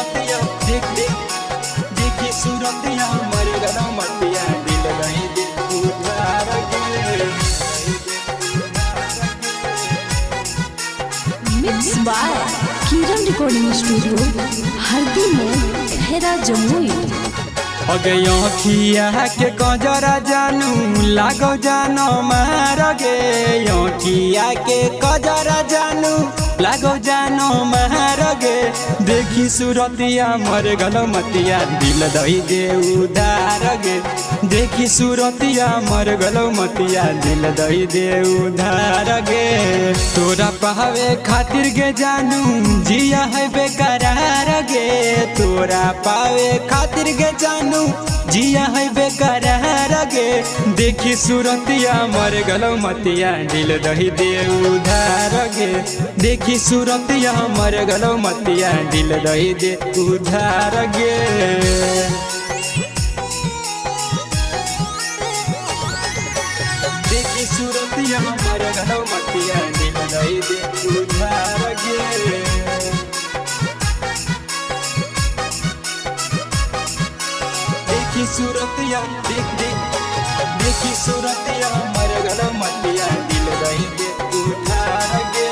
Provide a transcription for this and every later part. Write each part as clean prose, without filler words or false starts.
सूरतिया देखी सूरतिया मर गलो मतिया दिल नहीं दे उधार के। Mix by Kiran recording studio Hardi में खैरा जमुई। अगे आँखिया के कजरा जानू लागो जानो मार गे। आँखिया के कजरा जानू लागो जानो मार गे। देखी सूरतिया मर गलो मतिया दिल दही दे उधार गे। देखी सूरतिया मर गलो मतिया दिल दही दे उधार गे। तोरा पावे खातिर गे जानू जिया है बेकरार गे। तोरा पावे खातिर गे जानू जिया है बेकरार गे। देखी सूरतिया मर गलो मतिया दिल दही दे उधार गे। देखी सूरतिया मर गलो मतिया दिल दही दे उधार गे। देखी सूरतिया मर गलो मतिया दिल दही दे उधार गे। देखी सूरतिया देखी सूरतिया मर गलो मतिया दिल दही दे उधार गे।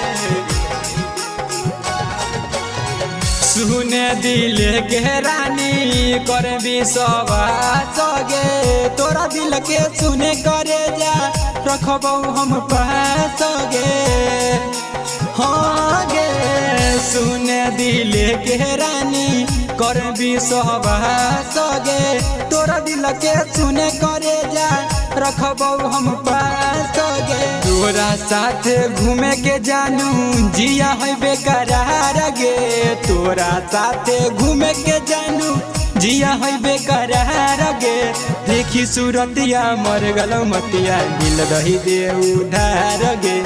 सुने दिल के रानी कर विश्वास गे। तोरा दिल के सुने करे जा रखबौ हम पास गे। हाँ गे सुने दिल के रानी कर विश्वास गे। तोरा दिल के सुने करे जा रखबौ हम पास गे। तोरा साथ घूमे के जानू जिया है बेकरार गे। तोरा साथ घूमे के जानू जिया है बेकरार गे। देखी सूरतिया मर गलो मतिया दिल दही दे उधार गे।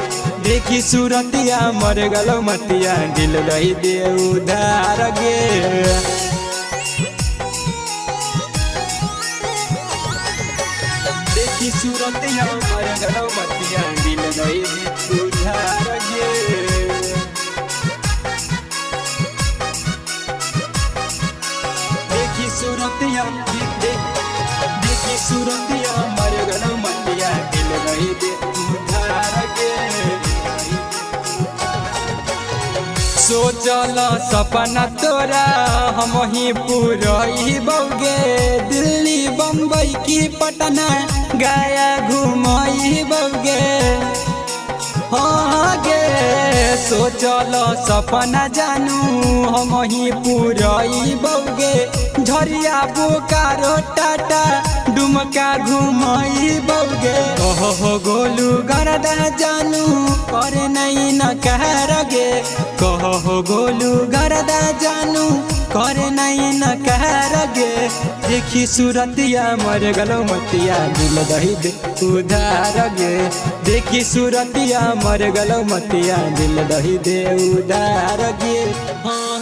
देखी सूरतिया मर गलो मतिया दिल दही दे उधार गे। देखी सूरतिया मर गलो मतिया दिल दही दे उधार गे। देखी सूरतिया देखी सूरतिया मर गलो मतिया दिल नहीं दे उधार गे। सोचल सपना तोरा हम ही पूरई बौगे। दिल्ली बम्बई की पटना गया घुमई बौगे। हाँ गे सोचल सपना जानू हम ही पूरई बौगे। झरिया बोकारो टाटा डुमका घुमई बौगे। कहो गोलू गरदा जानू करे नहीं न कहर गे। कहो गोलू गरदा जानू करे नहीं न कहर गे। देखी सूरतिया मर गलो मतिया दिल दही दे उधार गे। देखी सूरतिया मर गलो मतिया दिल दही दे उधार गे। हाँ